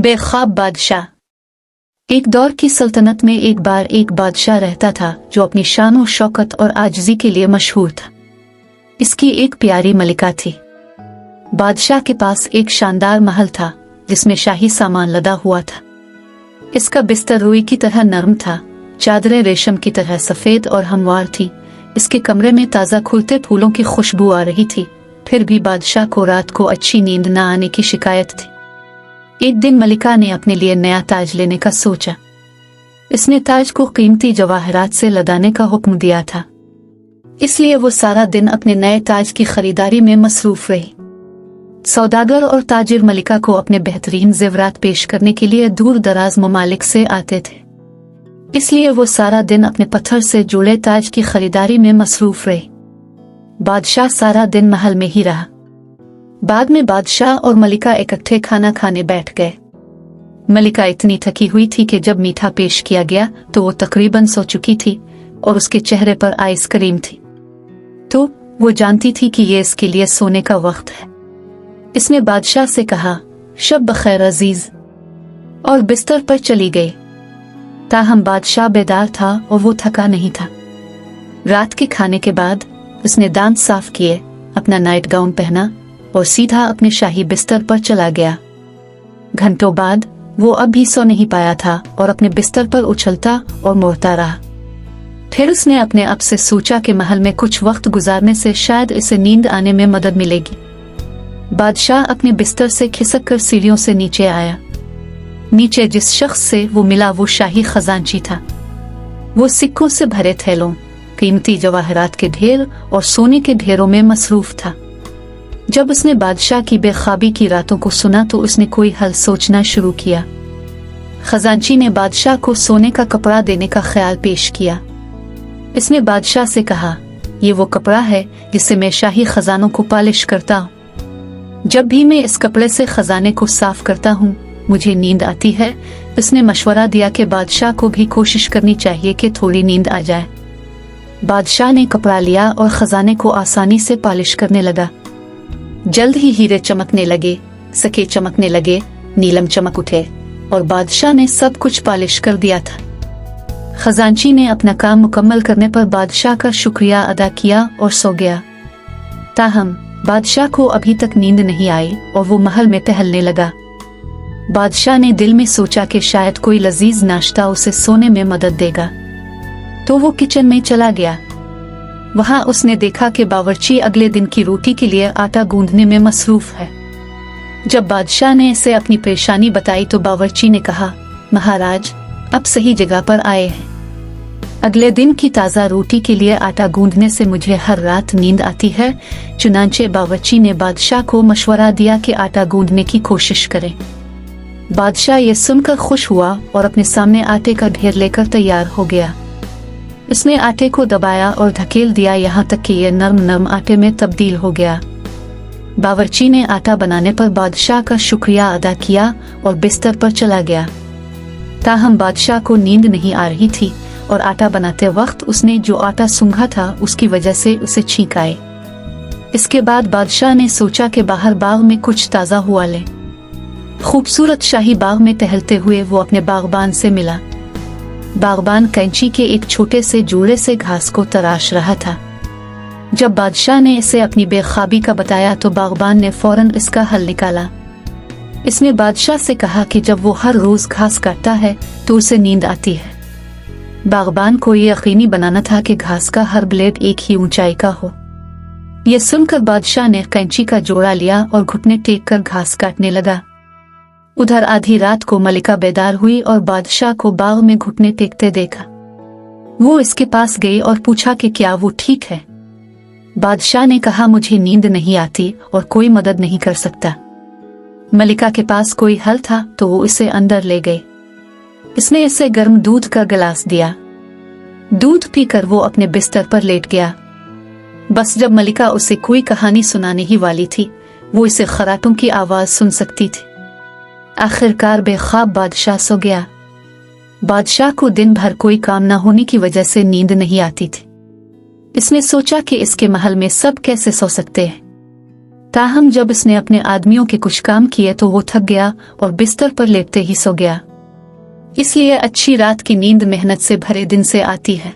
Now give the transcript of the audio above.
बेख्वाब बादशाह। एक दौर की सल्तनत में एक बार एक बादशाह रहता था जो अपनी शान और शौकत और आजिज़ी के लिए मशहूर था। इसकी एक प्यारी मलिका थी। बादशाह के पास एक शानदार महल था जिसमें शाही सामान लदा हुआ था। इसका बिस्तर रुई की तरह नरम था, चादरें रेशम की तरह सफेद और हमवार थी। इसके कमरे में ताज़ा खुलते फूलों की खुशबू आ रही थी। फिर भी बादशाह को रात को अच्छी नींद न आने की शिकायत थी। एक दिन मलिका ने अपने लिए नया ताज लेने का सोचा। इसने ताज को कीमती जवाहरात से लदाने का हुक्म दिया था, इसलिए वो सारा दिन अपने नए ताज की खरीदारी में मसरूफ रही। सौदागर और ताजिर मलिका को अपने बेहतरीन जेवरात पेश करने के लिए दूर दराज ममालिक से आते थे, इसलिए वो सारा दिन अपने पत्थर से जुड़े ताज की खरीदारी में मसरूफ रहे। बादशाह सारा दिन महल में ही रहा। बाद में बादशाह और मलिका इकट्ठे खाना खाने बैठ गए। मलिका इतनी थकी हुई थी कि जब मीठा पेश किया गया तो वो तकरीबन सो चुकी थी और उसके चेहरे पर आइसक्रीम थी, तो वो जानती थी कि ये इसके लिए सोने का वक्त है। इसने बादशाह से कहा, शब बखैर अजीज, और बिस्तर पर चली गई। ताहम बादशाह बेदार था और वो थका नहीं था। रात के खाने के बाद उसने दांत साफ किए, अपना नाइट गाउन पहना और सीधा अपने शाही बिस्तर पर चला गया। घंटों बाद वो अब भी सो नहीं पाया था और अपने बिस्तर पर उछलता और मोड़ता रहा। फिर उसने अपने आप से सोचा कि महल में कुछ वक्त गुजारने से शायद इसे नींद आने में मदद मिलेगी। बादशाह अपने बिस्तर से खिसक कर सीढ़ियों से नीचे आया। नीचे जिस शख्स से वो मिला वो शाही खजांची था। वो सिक्कों से भरे थैलों, कीमती जवाहरात के ढेर और सोने के ढेरों में मसरूफ था। जब उसने बादशाह की बेख्वाबी की रातों को सुना तो उसने कोई हल सोचना शुरू किया। खजांची ने बादशाह को सोने का कपड़ा देने का ख्याल पेश किया। इसने बादशाह से कहा, ये वो कपड़ा है जिससे मैं शाही खजानों को पॉलिश करता हूँ। जब भी मैं इस कपड़े से खजाने को साफ करता हूँ मुझे नींद आती है। इसने मशवरा दिया कि बादशाह को भी कोशिश करनी चाहिए कि थोड़ी नींद आ जाए। बादशाह ने कपड़ा लिया और खजाने को आसानी से पॉलिश करने लगा। जल्द ही हीरे चमकने लगे, सके चमकने लगे, नीलम चमक उठे और बादशाह ने सब कुछ पॉलिश कर दिया था। खजांची ने अपना काम मुकम्मल करने पर बादशाह का शुक्रिया अदा किया और सो गया। ताहम बादशाह को अभी तक नींद नहीं आई और वो महल में टहलने लगा। बादशाह ने दिल में सोचा कि शायद कोई लजीज नाश्ता उसे सोने में मदद देगा, तो वो किचन में चला गया। वहां उसने देखा कि बावर्ची अगले दिन की रोटी के लिए आटा गूंदने में मसरूफ है। जब बादशाह ने इसे अपनी परेशानी बताई तो बावर्ची ने कहा, महाराज अब सही जगह पर आए हैं। अगले दिन की ताज़ा रोटी के लिए आटा गूंदने से मुझे हर रात नींद आती है। चुनांचे बावर्ची ने बादशाह को मशवरा दिया कि आटा गूंदने की कोशिश करें। बादशाह ये सुनकर खुश हुआ और अपने सामने आटे का ढेर लेकर तैयार हो गया। उसने आटे को दबाया और धकेल दिया यहाँ तक कि यह नरम नरम आटे में तब्दील हो गया। बावर्ची ने आटा बनाने पर बादशाह का शुक्रिया अदा किया और बिस्तर पर चला गया। ताहम बादशाह को नींद नहीं आ रही थी और आटा बनाते वक्त उसने जो आटा सूंघा था उसकी वजह से उसे छींक आए। इसके बाद बादशाह ने सोचा कि बाहर बाग में कुछ ताज़ा हुआ ले। खूबसूरत शाही बाग में टहलते हुए वो अपने बागबान से मिला। बागबान कैंची के एक छोटे से जूड़े से घास को तराश रहा था। जब बादशाह ने इसे अपनी बेख्वाबी का बताया तो बागबान ने फौरन इसका हल निकाला। इसने बादशाह से कहा कि जब वो हर रोज घास काटता है तो उसे नींद आती है। बागबान को ये यकीनी बनाना था कि घास का हर ब्लेड एक ही ऊंचाई का हो। यह सुनकर बादशाह ने कैंची का जोड़ा लिया और घुटने टेक कर घास काटने लगा। उधर आधी रात को मलिका बेदार हुई और बादशाह को बाग में घुटने टेकते देखा। वो इसके पास गई और पूछा कि क्या वो ठीक है। बादशाह ने कहा, मुझे नींद नहीं आती और कोई मदद नहीं कर सकता। मलिका के पास कोई हल था तो वो इसे अंदर ले गए। इसने इसे गर्म दूध का गिलास दिया। दूध पीकर वो अपने बिस्तर पर लेट गया। बस जब मलिका उसे कोई कहानी सुनाने ही वाली थी वो इसे खराटों की आवाज सुन सकती थी। आखिरकार बेख्वाब बादशाह सो गया। बादशाह को दिन भर कोई काम न होने की वजह से नींद नहीं आती थी। इसने सोचा कि इसके महल में सब कैसे सो सकते हैं। ताहम जब इसने अपने आदमियों के कुछ काम किए तो वो थक गया और बिस्तर पर लेटते ही सो गया। इसलिए अच्छी रात की नींद मेहनत से भरे दिन से आती है।